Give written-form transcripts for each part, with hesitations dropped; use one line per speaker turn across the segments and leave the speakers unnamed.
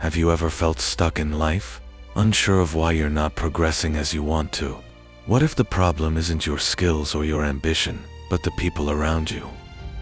Have you ever felt stuck in life? Unsure of why you're not progressing as you want to? What if the problem isn't your skills or your ambition, but the people around you?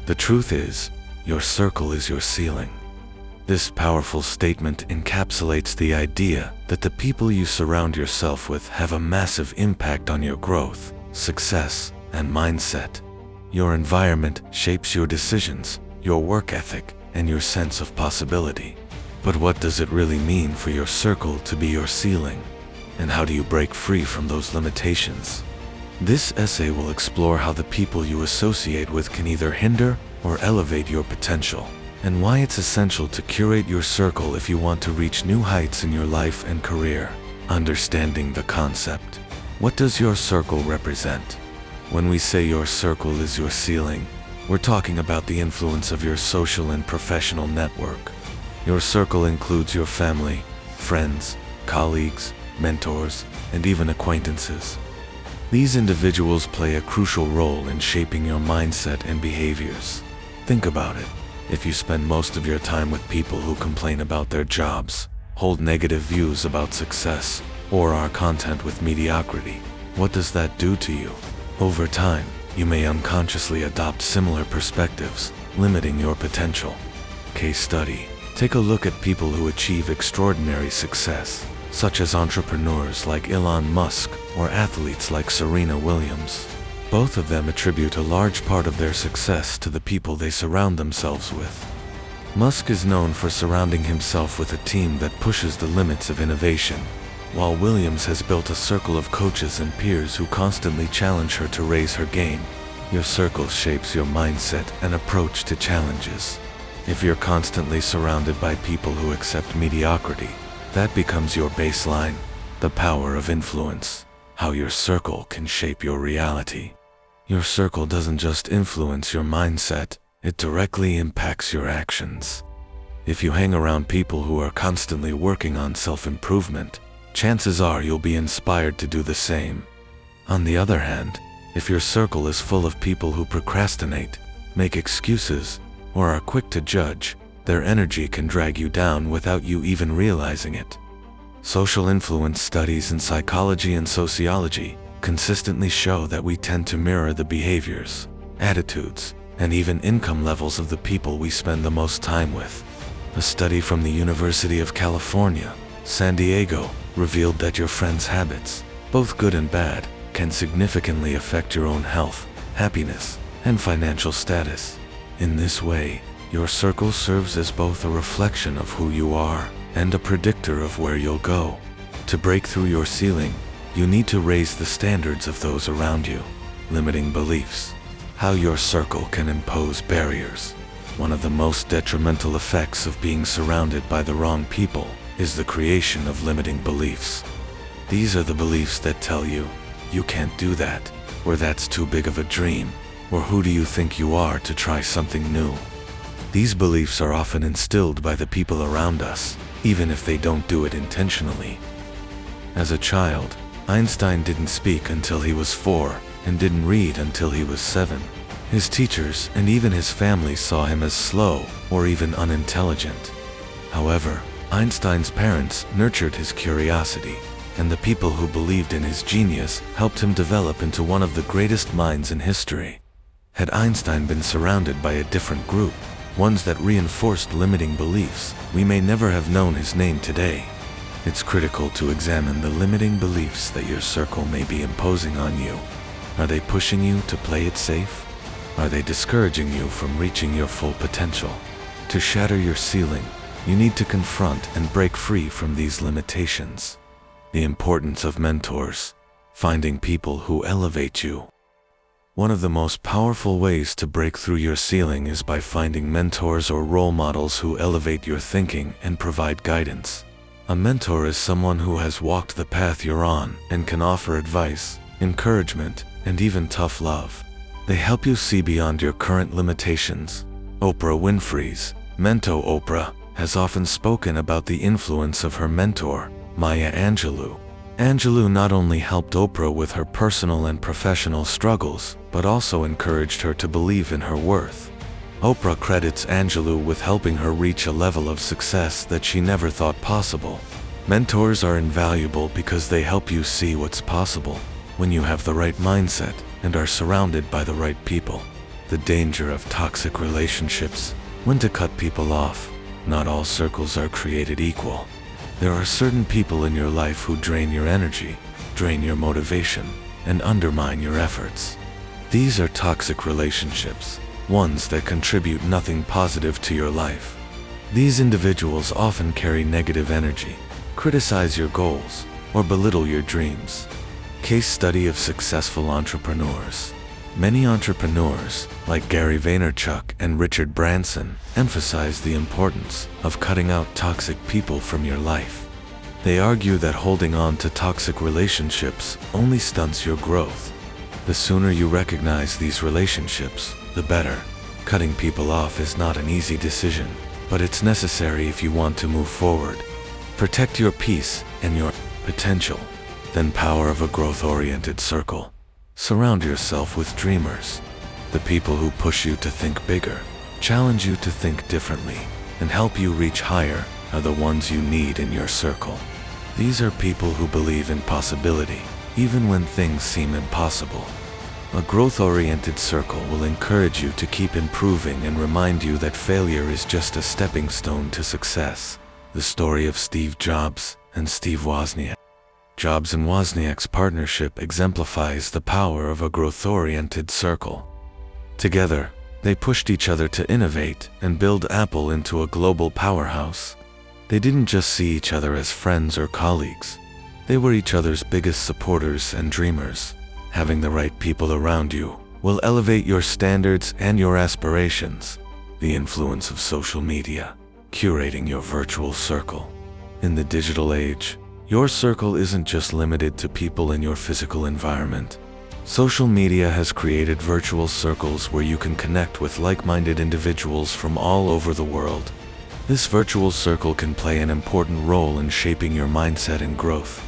The truth is, your circle is your ceiling. This powerful statement encapsulates the idea that the people you surround yourself with have a massive impact on your growth, success, and mindset. Your environment shapes your decisions, your work ethic, and your sense of possibility. But what does it really mean for your circle to be your ceiling? And how do you break free from those limitations? This essay will explore how the people you associate with can either hinder or elevate your potential, and why it's essential to curate your circle if you want to reach new heights in your life and career. Understanding the concept. What does your circle represent? When we say your circle is your ceiling, we're talking about the influence of your social and professional network. Your circle includes your family, friends, colleagues, mentors, and even acquaintances. These individuals play a crucial role in shaping your mindset and behaviors. Think about it. If you spend most of your time with people who complain about their jobs, hold negative views about success, or are content with mediocrity, what does that do to you? Over time, you may unconsciously adopt similar perspectives, limiting your potential. Case study. Take a look at people who achieve extraordinary success, such as entrepreneurs like Elon Musk or athletes like Serena Williams. Both of them attribute a large part of their success to the people they surround themselves with. Musk is known for surrounding himself with a team that pushes the limits of innovation, while Williams has built a circle of coaches and peers who constantly challenge her to raise her game. Your circle shapes your mindset and approach to challenges. If you're constantly surrounded by people who accept mediocrity, that becomes your baseline. The power of influence. How your circle can shape your reality. Your circle doesn't just influence your mindset, it directly impacts your actions. If you hang around people who are constantly working on self-improvement, chances are you'll be inspired to do the same. On the other hand, if your circle is full of people who procrastinate, make excuses, or are quick to judge, their energy can drag you down without you even realizing it. Social influence studies in psychology and sociology consistently show that we tend to mirror the behaviors, attitudes, and even income levels of the people we spend the most time with. A study from the University of California, San Diego, revealed that your friends' habits, both good and bad, can significantly affect your own health, happiness, and financial status. In this way, your circle serves as both a reflection of who you are and a predictor of where you'll go. To break through your ceiling, you need to raise the standards of those around you. Limiting beliefs. How your circle can impose barriers. One of the most detrimental effects of being surrounded by the wrong people is the creation of limiting beliefs. These are the beliefs that tell you, you can't do that, or that's too big of a dream, or who do you think you are to try something new? These beliefs are often instilled by the people around us, even if they don't do it intentionally. As a child, Einstein didn't speak until he was 4 and didn't read until he was 7. His teachers and even his family saw him as slow or even unintelligent. However, Einstein's parents nurtured his curiosity, and the people who believed in his genius helped him develop into one of the greatest minds in history. Had Einstein been surrounded by a different group, ones that reinforced limiting beliefs, we may never have known his name today. It's critical to examine the limiting beliefs that your circle may be imposing on you. Are they pushing you to play it safe? Are they discouraging you from reaching your full potential? To shatter your ceiling, you need to confront and break free from these limitations. The importance of mentors. Finding people who elevate you. One of the most powerful ways to break through your ceiling is by finding mentors or role models who elevate your thinking and provide guidance. A mentor is someone who has walked the path you're on and can offer advice, encouragement, and even tough love. They help you see beyond your current limitations. Oprah Winfrey's mentor Oprah has often spoken about the influence of her mentor, Maya Angelou. Angelou not only helped Oprah with her personal and professional struggles, but also encouraged her to believe in her worth. Oprah credits Angelou with helping her reach a level of success that she never thought possible. Mentors are invaluable because they help you see what's possible when you have the right mindset and are surrounded by the right people. The danger of toxic relationships: when to cut people off. Not all circles are created equal. There are certain people in your life who drain your energy, drain your motivation, and undermine your efforts. These are toxic relationships, ones that contribute nothing positive to your life. These individuals often carry negative energy, criticize your goals, or belittle your dreams. Case study of successful entrepreneurs. Many entrepreneurs, like Gary Vaynerchuk and Richard Branson, emphasize the importance of cutting out toxic people from your life. They argue that holding on to toxic relationships only stunts your growth. The sooner you recognize these relationships, the better. Cutting people off is not an easy decision, but it's necessary if you want to move forward. Protect your peace and your potential. Then power of a growth-oriented circle. Surround yourself with dreamers. The people who push you to think bigger, challenge you to think differently, and help you reach higher are the ones you need in your circle. These are people who believe in possibility, even when things seem impossible. A growth-oriented circle will encourage you to keep improving and remind you that failure is just a stepping stone to success. The story of Steve Jobs and Steve Wozniak. Jobs and Wozniak's partnership exemplifies the power of a growth-oriented circle. Together, they pushed each other to innovate and build Apple into a global powerhouse. They didn't just see each other as friends or colleagues. They were each other's biggest supporters and dreamers. Having the right people around you will elevate your standards and your aspirations. The influence of social media. Curating your virtual circle. In the digital age, your circle isn't just limited to people in your physical environment. Social media has created virtual circles where you can connect with like-minded individuals from all over the world. This virtual circle can play an important role in shaping your mindset and growth.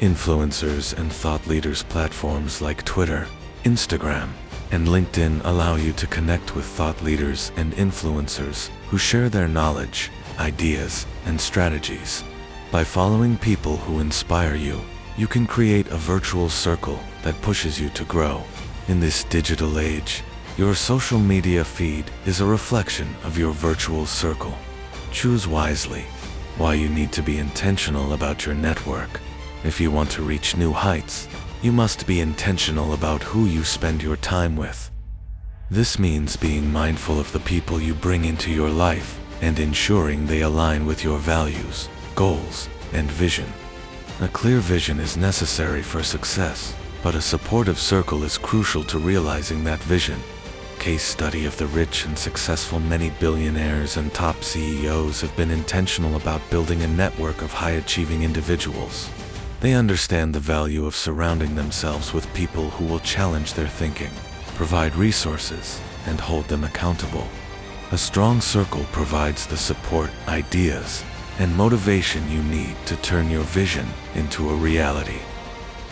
Influencers and thought leaders platforms like Twitter, Instagram, and LinkedIn allow you to connect with thought leaders and influencers who share their knowledge, ideas, and strategies. By following people who inspire you, you can create a virtual circle that pushes you to grow. In this digital age, your social media feed is a reflection of your virtual circle. Choose wisely. Why you need to be intentional about your network. If you want to reach new heights, you must be intentional about who you spend your time with. This means being mindful of the people you bring into your life and ensuring they align with your values, goals, and vision. A clear vision is necessary for success, but a supportive circle is crucial to realizing that vision. Case study of the rich and successful. Many billionaires and top CEOs have been intentional about building a network of high-achieving individuals. They understand the value of surrounding themselves with people who will challenge their thinking, provide resources, and hold them accountable. A strong circle provides the support, ideas, and motivation you need to turn your vision into a reality.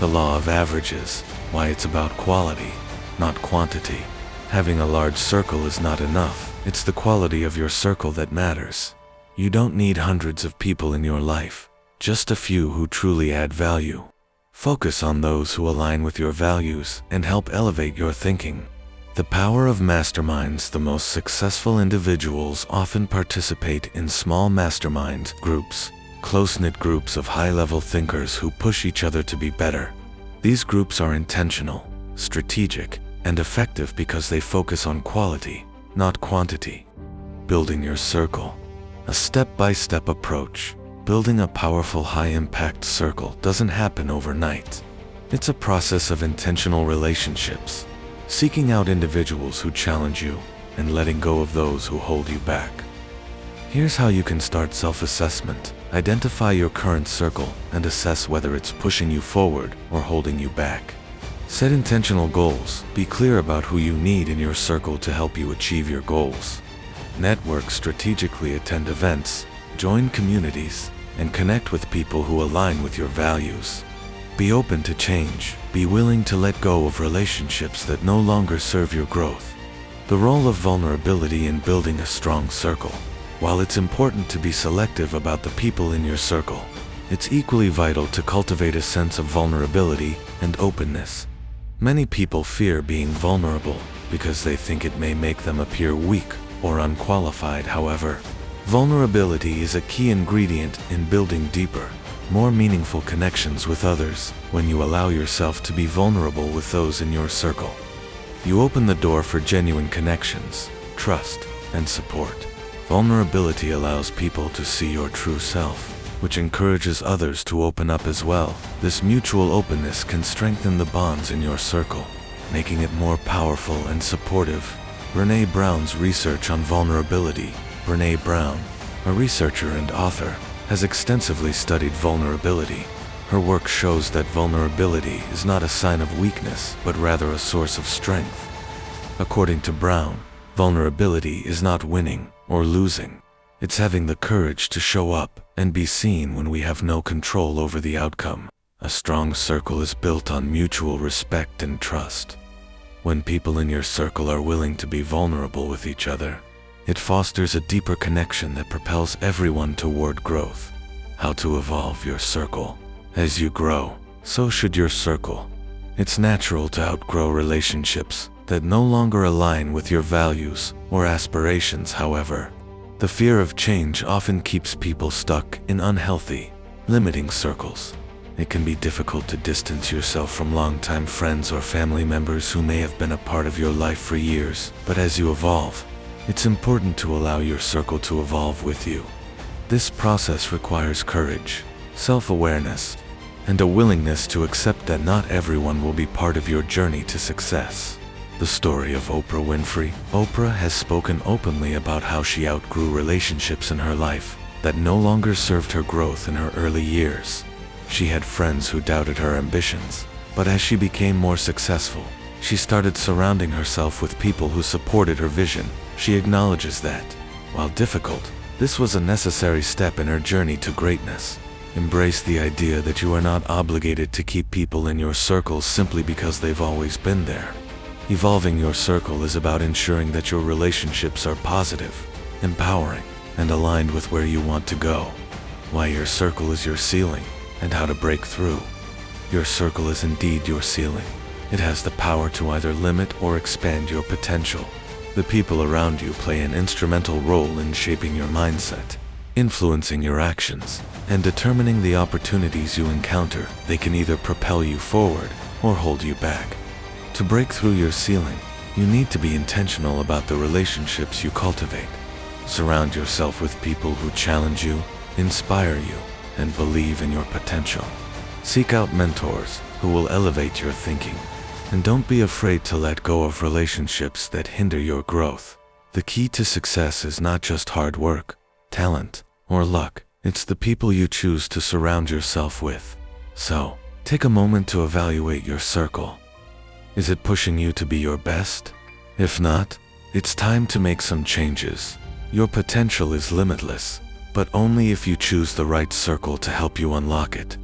The law of averages, why it's about quality, not quantity. Having a large circle is not enough. It's the quality of your circle that matters. You don't need hundreds of people in your life, just a few who truly add value. Focus on those who align with your values and help elevate your thinking. The power of masterminds. The most successful individuals often participate in small mastermind groups, close-knit groups of high-level thinkers who push each other to be better. These groups are intentional, strategic, and effective because they focus on quality, not quantity. Building your circle. A step-by-step approach. Building a powerful high-impact circle doesn't happen overnight. It's a process of intentional relationships, seeking out individuals who challenge you and letting go of those who hold you back. Here's how you can start self-assessment. Identify your current circle and assess whether it's pushing you forward or holding you back. Set intentional goals. Be clear about who you need in your circle to help you achieve your goals. Network strategically. Attend events, join communities, and connect with people who align with your values. Be open to change. Be willing to let go of relationships that no longer serve your growth. The role of vulnerability in building a strong circle. While it's important to be selective about the people in your circle, it's equally vital to cultivate a sense of vulnerability and openness. Many people fear being vulnerable because they think it may make them appear weak or unqualified. However, vulnerability is a key ingredient in building deeper, more meaningful connections with others. When you allow yourself to be vulnerable with those in your circle, you open the door for genuine connections, trust, and support. Vulnerability allows people to see your true self, which encourages others to open up as well. This mutual openness can strengthen the bonds in your circle, making it more powerful and supportive. Brené Brown's research on vulnerability. Brené Brown, a researcher and author, has extensively studied vulnerability. Her work shows that vulnerability is not a sign of weakness, but rather a source of strength. According to Brown, vulnerability is not winning or losing. It's having the courage to show up and be seen when we have no control over the outcome. A strong circle is built on mutual respect and trust. When people in your circle are willing to be vulnerable with each other, it fosters a deeper connection that propels everyone toward growth. How to evolve your circle. As you grow, so should your circle. It's natural to outgrow relationships that no longer align with your values or aspirations. However, the fear of change often keeps people stuck in unhealthy, limiting circles. It can be difficult to distance yourself from longtime friends or family members who may have been a part of your life for years. But as you evolve, it's important to allow your circle to evolve with you. This process requires courage, self-awareness, and a willingness to accept that not everyone will be part of your journey to success. The story of Oprah Winfrey. Oprah has spoken openly about how she outgrew relationships in her life that no longer served her growth in her early years. She had friends who doubted her ambitions, but as she became more successful, she started surrounding herself with people who supported her vision. She acknowledges that, while difficult, this was a necessary step in her journey to greatness. Embrace the idea that you are not obligated to keep people in your circle simply because they've always been there. Evolving your circle is about ensuring that your relationships are positive, empowering, and aligned with where you want to go. Why your circle is your ceiling, and how to break through. Your circle is indeed your ceiling. It has the power to either limit or expand your potential. The people around you play an instrumental role in shaping your mindset, influencing your actions, and determining the opportunities you encounter. They can either propel you forward or hold you back. To break through your ceiling, you need to be intentional about the relationships you cultivate. Surround yourself with people who challenge you, inspire you, and believe in your potential. Seek out mentors who will elevate your thinking. And don't be afraid to let go of relationships that hinder your growth. The key to success is not just hard work, talent, or luck. It's the people you choose to surround yourself with. So, take a moment to evaluate your circle. Is it pushing you to be your best? If not, it's time to make some changes. Your potential is limitless, but only if you choose the right circle to help you unlock it.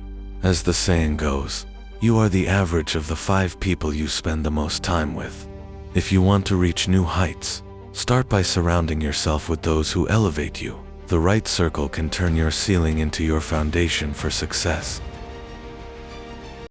As the saying goes, you are the average of the 5 people you spend the most time with. If you want to reach new heights, start by surrounding yourself with those who elevate you. The right circle can turn your ceiling into your foundation for success.